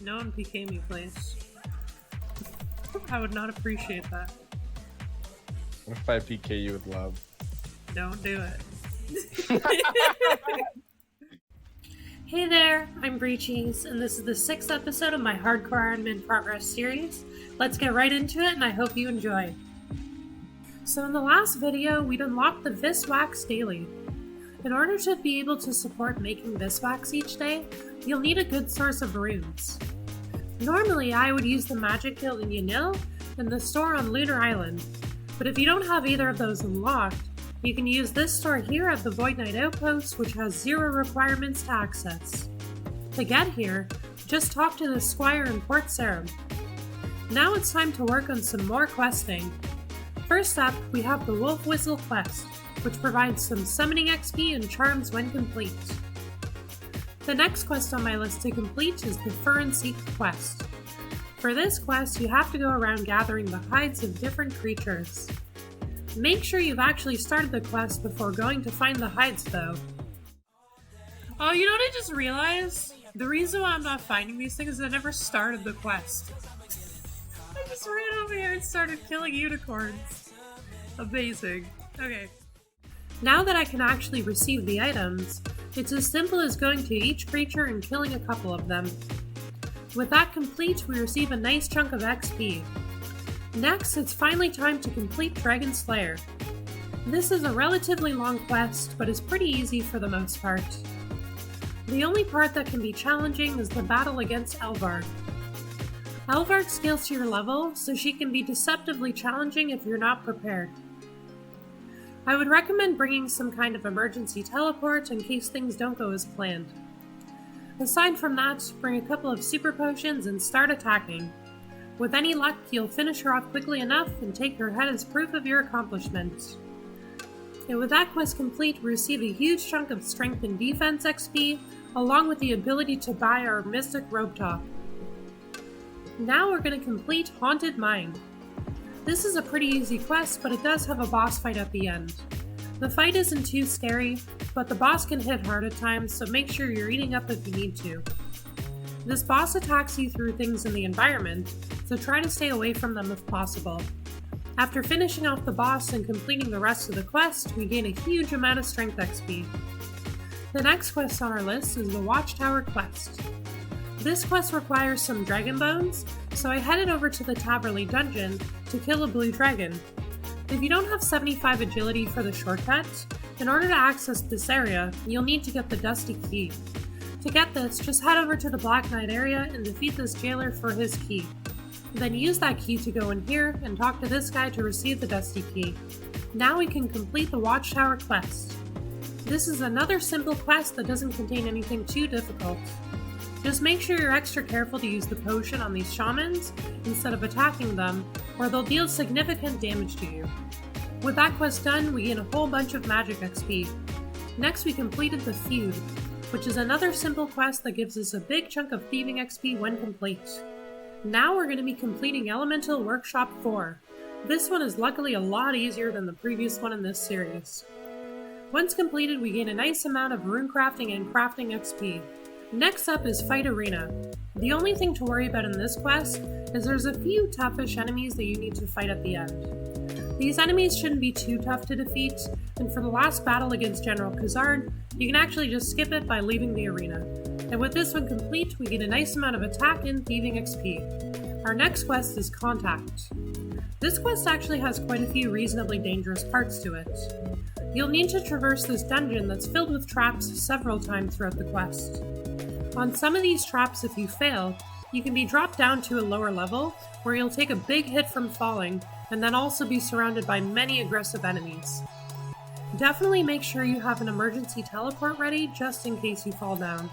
No one PK me, please. I would not appreciate that. What if I PK you with love? Don't do it. Hey there, I'm BreaCheese, and this is the 6th episode of my Hardcore Ironman Progress series. Let's get right into it, and I hope you enjoy. So in the last video, we'd unlocked the Viswax daily. In order to be able to support making Viswax each day, you'll need a good source of runes. Normally, I would use the Magic Guild in Yanil and the store on Lunar Island, but if you don't have either of those unlocked, you can use this store here at the Void Knight Outpost, which has 0 requirements to access. To get here, just talk to the Squire in Port Sarum. Now it's time to work on some more questing. First up, we have the Wolf Whistle quest, which provides some summoning XP and charms when complete. The next quest on my list to complete is the Fur and Seek quest. For this quest, you have to go around gathering the hides of different creatures. Make sure you've actually started the quest before going to find the hides, though. Oh, you know what I just realized? The reason why I'm not finding these things is I never started the quest. I just ran over here and started killing unicorns. Amazing. Okay. Now that I can actually receive the items, it's as simple as going to each creature and killing a couple of them. With that complete, we receive a nice chunk of XP. Next, it's finally time to complete Dragon Slayer. This is a relatively long quest, but is pretty easy for the most part. The only part that can be challenging is the battle against Elvard. Elvard scales to your level, so she can be deceptively challenging if you're not prepared. I would recommend bringing some kind of emergency teleport in case things don't go as planned. Aside from that, bring a couple of super potions and start attacking. With any luck, you'll finish her off quickly enough and take her head as proof of your accomplishment. And with that quest complete, we receive a huge chunk of strength and defense XP, along with the ability to buy our Mystic Robe Top. Now we're going to complete Haunted Mine. This is a pretty easy quest, but it does have a boss fight at the end. The fight isn't too scary, but the boss can hit hard at times, so make sure you're eating up if you need to. This boss attacks you through things in the environment, so try to stay away from them if possible. After finishing off the boss and completing the rest of the quest, we gain a huge amount of strength XP. The next quest on our list is the Watchtower Quest. This quest requires some dragon bones, so I headed over to the Taverley dungeon to kill a blue dragon. If you don't have 75 agility for the shortcut, in order to access this area, you'll need to get the Dusty Key. To get this, just head over to the Black Knight area and defeat this jailer for his key. Then use that key to go in here and talk to this guy to receive the Dusty Key. Now we can complete the Watchtower Quest. This is another simple quest that doesn't contain anything too difficult. Just make sure you're extra careful to use the potion on these shamans instead of attacking them, or they'll deal significant damage to you. With that quest done, we gain a whole bunch of magic XP. Next, we completed the Feud, which is another simple quest that gives us a big chunk of thieving XP when complete. Now we're going to be completing Elemental Workshop 4. This one is luckily a lot easier than the previous one in this series. Once completed, we gain a nice amount of rune crafting and crafting XP. Next up is Fight Arena. The only thing to worry about in this quest is there's a few toughish enemies that you need to fight at the end. These enemies shouldn't be too tough to defeat, and for the last battle against General Khazard, you can actually just skip it by leaving the arena. And with this one complete, we get a nice amount of attack and thieving XP. Our next quest is Contact. This quest actually has quite a few reasonably dangerous parts to it. You'll need to traverse this dungeon that's filled with traps several times throughout the quest. On some of these traps, if you fail, you can be dropped down to a lower level, where you'll take a big hit from falling, and then also be surrounded by many aggressive enemies. Definitely make sure you have an emergency teleport ready, just in case you fall down.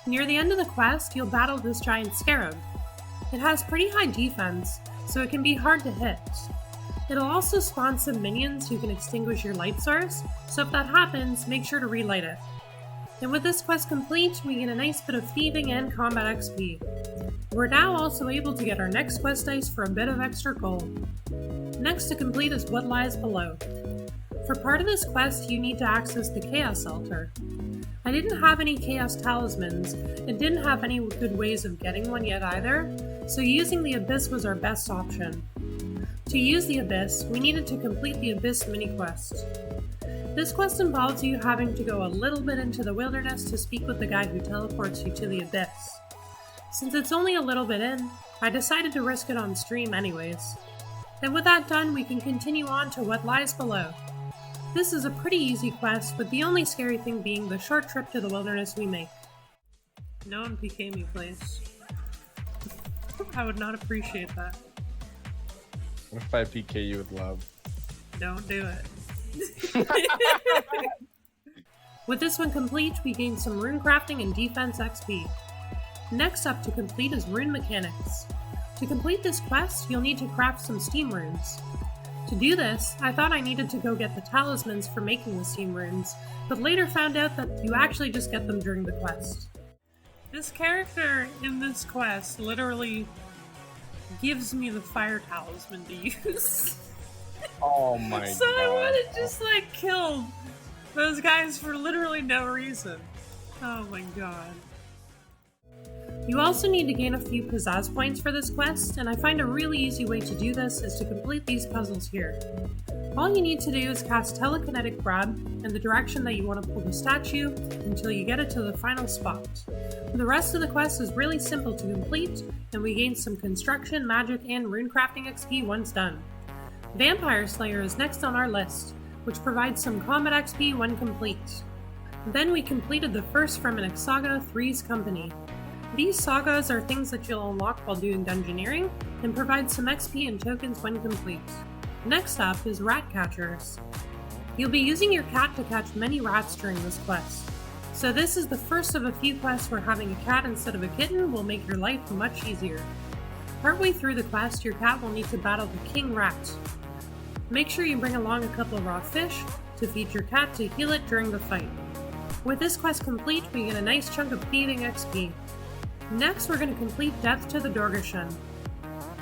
Near the end of the quest, you'll battle this giant scarab. It has pretty high defense, so it can be hard to hit. It'll also spawn some minions who can extinguish your light source, so if that happens, make sure to relight it. And with this quest complete, we get a nice bit of thieving and combat XP. We're now also able to get our next quest dice for a bit of extra gold. Next to complete is What Lies Below. For part of this quest, you need to access the Chaos Altar. I didn't have any Chaos Talismans, and didn't have any good ways of getting one yet either, so using the Abyss was our best option. To use the Abyss, we needed to complete the Abyss mini-quest. This quest involves you having to go a little bit into the wilderness to speak with the guy who teleports you to the Abyss. Since it's only a little bit in, I decided to risk it on stream anyways. And with that done, we can continue on to what lies below. This is a pretty easy quest, with the only scary thing being the short trip to the wilderness we make. No one PK me, please. I would not appreciate that. What if I PK you with love? Don't do it. With this one complete, we gain some rune crafting and defense XP. Next up to complete is Rune Mechanics. To complete this quest, you'll need to craft some steam runes. To do this, I thought I needed to go get the talismans for making the steam runes, but later found out that you actually just get them during the quest. This character in this quest literally gives me the fire talisman to use. Oh my god. So I would have just killed those guys for literally no reason. Oh my god. You also need to gain a few pizzazz points for this quest, and I find a really easy way to do this is to complete these puzzles here. All you need to do is cast telekinetic grab in the direction that you want to pull the statue until you get it to the final spot. The rest of the quest is really simple to complete, and we gain some construction, magic, and rune crafting XP once done. Vampire Slayer is next on our list, which provides some combat XP when complete. Then we completed the first from an Exaga 3's company. These sagas are things that you'll unlock while doing dungeoneering, and provide some XP and tokens when complete. Next up is Rat Catchers. You'll be using your cat to catch many rats during this quest. So this is the first of a few quests where having a cat instead of a kitten will make your life much easier. Partway through the quest, your cat will need to battle the King Rat. Make sure you bring along a couple of raw fish to feed your cat to heal it during the fight. With this quest complete, we get a nice chunk of thieving XP. Next, we're going to complete Death to the Dorgashen.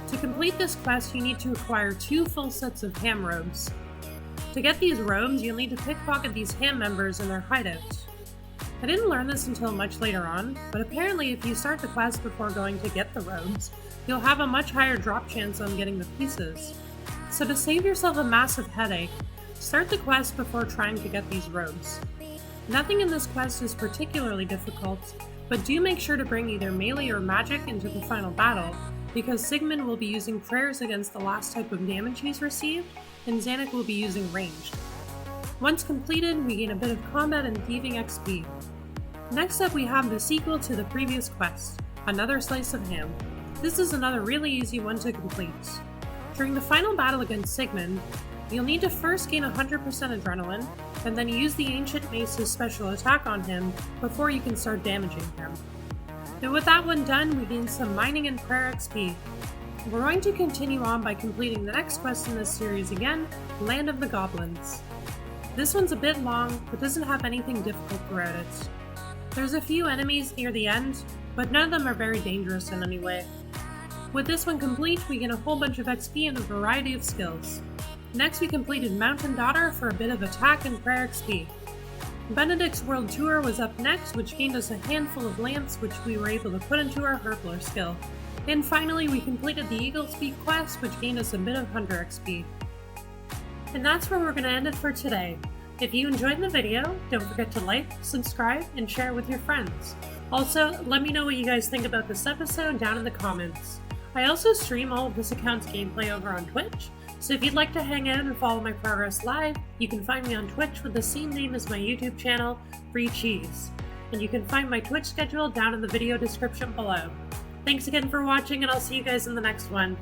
To complete this quest, you need to acquire 2 full sets of ham robes. To get these robes, you'll need to pickpocket these ham members in their hideout. I didn't learn this until much later on, but apparently if you start the quest before going to get the robes, you'll have a much higher drop chance on getting the pieces. So to save yourself a massive headache, start the quest before trying to get these robes. Nothing in this quest is particularly difficult, but do make sure to bring either melee or magic into the final battle, because Sigmund will be using prayers against the last type of damage he's received, and Zanuck will be using ranged. Once completed, we gain a bit of combat and thieving XP. Next up we have the sequel to the previous quest, Another Slice of Ham. This is another really easy one to complete. During the final battle against Sigmund, you'll need to first gain 100% adrenaline, and then use the Ancient Mace's special attack on him before you can start damaging him. And with that one done, we gain some mining and prayer XP. We're going to continue on by completing the next quest in this series again, Land of the Goblins. This one's a bit long, but doesn't have anything difficult throughout it. There's a few enemies near the end, but none of them are very dangerous in any way. With this one complete, we gain a whole bunch of XP and a variety of skills. Next we completed Mountain Daughter for a bit of attack and prayer XP. Benedict's World Tour was up next, which gained us a handful of lamps which we were able to put into our Herpler skill. And finally we completed the Eagle's Beak quest, which gained us a bit of Hunter XP. And that's where we're going to end it for today. If you enjoyed the video, don't forget to like, subscribe, and share it with your friends. Also, let me know what you guys think about this episode down in the comments. I also stream all of this account's gameplay over on Twitch, so if you'd like to hang out and follow my progress live, you can find me on Twitch with the same name as my YouTube channel, BreaCheese. And you can find my Twitch schedule down in the video description below. Thanks again for watching, and I'll see you guys in the next one.